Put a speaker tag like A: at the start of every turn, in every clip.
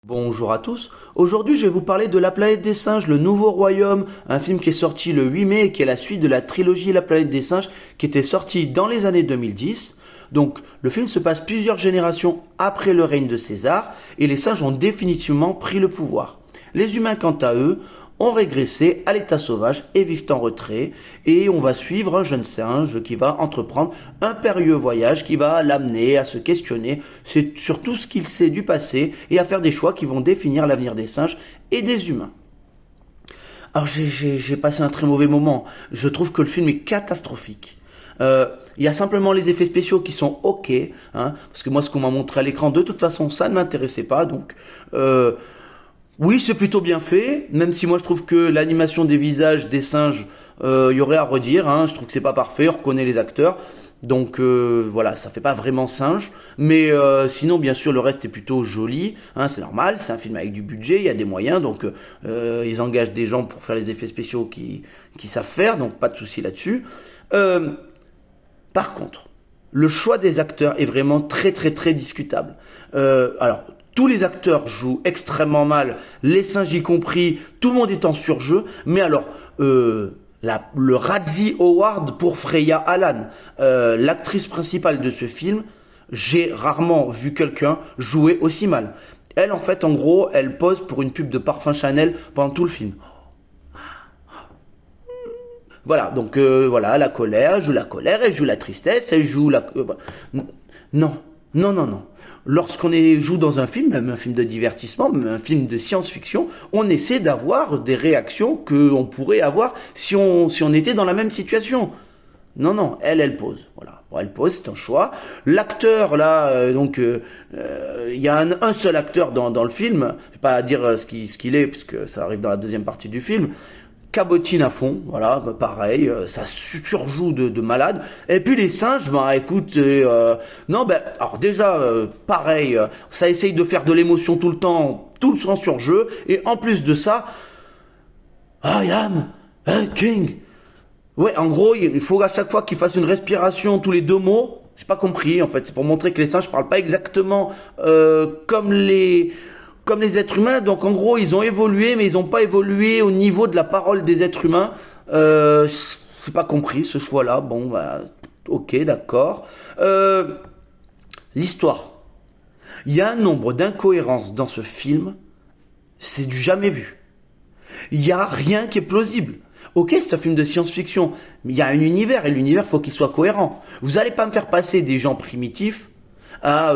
A: Bonjour à tous, aujourd'hui je vais vous parler de La planète des singes, le nouveau royaume, un film qui est sorti le 8 mai et qui est la suite de la trilogie La planète des singes qui était sortie dans les années 2010. Donc le film se passe plusieurs générations après le règne de César et les singes ont définitivement pris le pouvoir. Les humains quant à eux ont régressé à l'état sauvage et vivent en retrait et on va suivre un jeune singe qui va entreprendre un périlleux voyage qui va l'amener à se questionner sur tout ce qu'il sait du passé et à faire des choix qui vont définir l'avenir des singes et des humains. Alors j'ai passé un très mauvais moment, je trouve que le film est catastrophique. Il y a simplement les effets spéciaux qui sont ok, hein, parce que moi ce qu'on m'a montré à l'écran de toute façon ça ne m'intéressait pas, donc oui, c'est plutôt bien fait, même si moi je trouve que l'animation des visages des singes, il y aurait à redire, hein, je trouve que c'est pas parfait, on reconnaît les acteurs, donc voilà, ça fait pas vraiment singe, mais sinon bien sûr le reste est plutôt joli, hein, c'est normal, c'est un film avec du budget, il y a des moyens, donc ils engagent des gens pour faire les effets spéciaux qui savent faire, donc pas de souci là-dessus. Euh, Par contre, le choix des acteurs est vraiment très très très discutable. Alors, tous les acteurs jouent extrêmement mal, les singes y compris, tout le monde est en surjeu, mais alors, le Razzie Award pour Freya Allan, l'actrice principale de ce film, j'ai rarement vu quelqu'un jouer aussi mal. Elle, en fait, en gros, elle pose pour une pub de parfum Chanel pendant tout le film. Voilà, donc voilà, elle joue la colère, elle joue la tristesse, elle joue la... voilà. Non, non, non, non. Joue dans un film, même un film de divertissement, même un film de science-fiction, on essaie d'avoir des réactions qu'on pourrait avoir si on était dans la même situation. Non, non, elle pose. Voilà. Bon, elle pose, c'est un choix. L'acteur, là, il y a un seul acteur dans le film. Je vais pas dire ce qu'il est, puisque ça arrive dans la deuxième partie du film. Cabotine à fond, voilà, bah, pareil, ça surjoue de malade. Et puis les singes, bah écoute, non, ben, alors déjà, pareil, ça essaye de faire de l'émotion tout le temps, tout le sang sur jeu, et en plus de ça, I am a king. Ouais, en gros, il faut à chaque fois qu'ils fassent une respiration tous les deux mots. J'ai pas compris, en fait, c'est pour montrer que les singes parlent pas exactement comme les êtres humains. Donc en gros, ils ont évolué, mais ils n'ont pas évolué au niveau de la parole des êtres humains. J'ai pas compris ce choix-là. Bon, bah, ok, d'accord. L'histoire. Il y a un nombre d'incohérences dans ce film, c'est du jamais vu. Il n'y a rien qui est plausible. Ok, c'est un film de science-fiction, mais il y a un univers, et l'univers, faut qu'il soit cohérent. Vous allez pas me faire passer des gens primitifs à,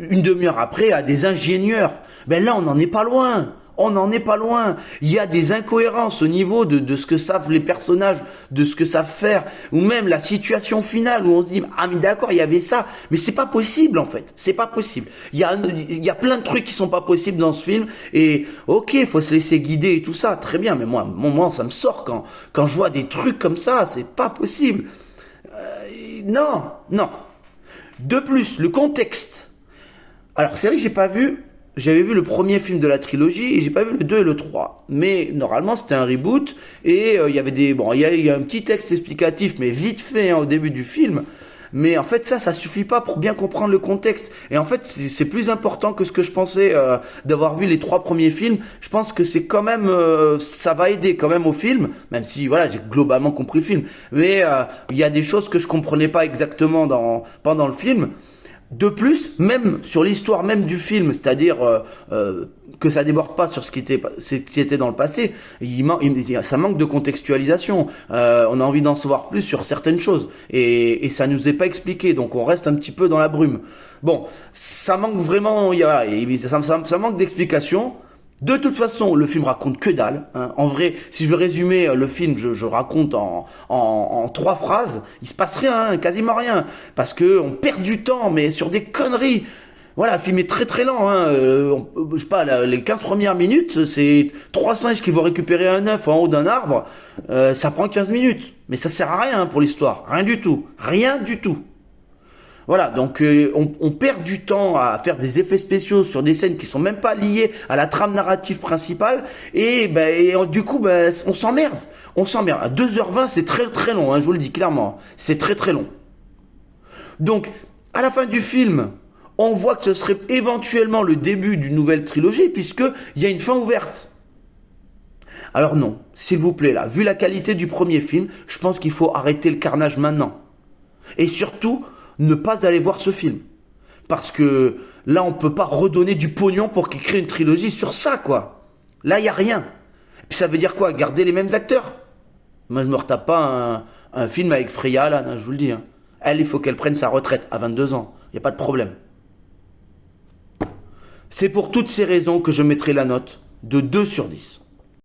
A: une demi-heure après, à des ingénieurs. Ben là, on n'en est pas loin. On n'en est pas loin. Il y a des incohérences au niveau de ce que savent les personnages, de ce que savent faire, ou même la situation finale où on se dit ah mais d'accord il y avait ça, mais c'est pas possible en fait, c'est pas possible. Il y a plein de trucs qui sont pas possibles dans ce film et ok il faut se laisser guider et tout ça très bien, mais moi ça me sort quand je vois des trucs comme ça, c'est pas possible. Non, non. De plus le contexte. Alors c'est vrai que j'avais vu le premier film de la trilogie et j'ai pas vu le 2 et le 3. Mais normalement c'était un reboot et il y avait il y a un petit texte explicatif mais vite fait hein, au début du film. Mais en fait ça suffit pas pour bien comprendre le contexte. Et en fait c'est plus important que ce que je pensais d'avoir vu les trois premiers films. Je pense que c'est quand même ça va aider quand même au film, même si voilà j'ai globalement compris le film. Mais il y a des choses que je comprenais pas exactement pendant le film. De plus, même sur l'histoire même du film, c'est-à-dire que ça déborde pas sur ce qui était dans le passé, ça manque de contextualisation. On a envie d'en savoir plus sur certaines choses et ça nous est pas expliqué, donc on reste un petit peu dans la brume. Bon, ça manque vraiment, ça manque d'explication. De toute façon, le film raconte que dalle. Hein. En vrai, si je veux résumer le film, je raconte en trois phrases. Il se passe rien, hein, quasiment rien, parce que on perd du temps, mais sur des conneries. Voilà, le film est très très lent. Hein. Je sais pas, les 15 premières minutes, c'est trois singes qui vont récupérer un œuf en haut d'un arbre. Ça prend 15 minutes, mais ça sert à rien pour l'histoire. Rien du tout. Rien du tout. Voilà, donc on perd du temps à faire des effets spéciaux sur des scènes qui sont même pas liées à la trame narrative principale du coup on s'emmerde. On s'emmerde. À 2h20, c'est très très long, hein, je vous le dis clairement. C'est très très long. Donc, à la fin du film, on voit que ce serait éventuellement le début d'une nouvelle trilogie, puisqu'il y a une fin ouverte. Alors non, s'il vous plaît, là, vu la qualité du premier film, je pense qu'il faut arrêter le carnage maintenant. Et surtout, ne pas aller voir ce film. Parce que là, on ne peut pas redonner du pognon pour qu'il crée une trilogie sur ça, quoi. Là, il n'y a rien. Et puis ça veut dire quoi? Garder les mêmes acteurs? Moi, je ne me retape pas un film avec Freya Allan, hein, je vous le dis. Hein. Elle, il faut qu'elle prenne sa retraite à 22 ans. Il n'y a pas de problème. C'est pour toutes ces raisons que je mettrai la note de 2 sur 10.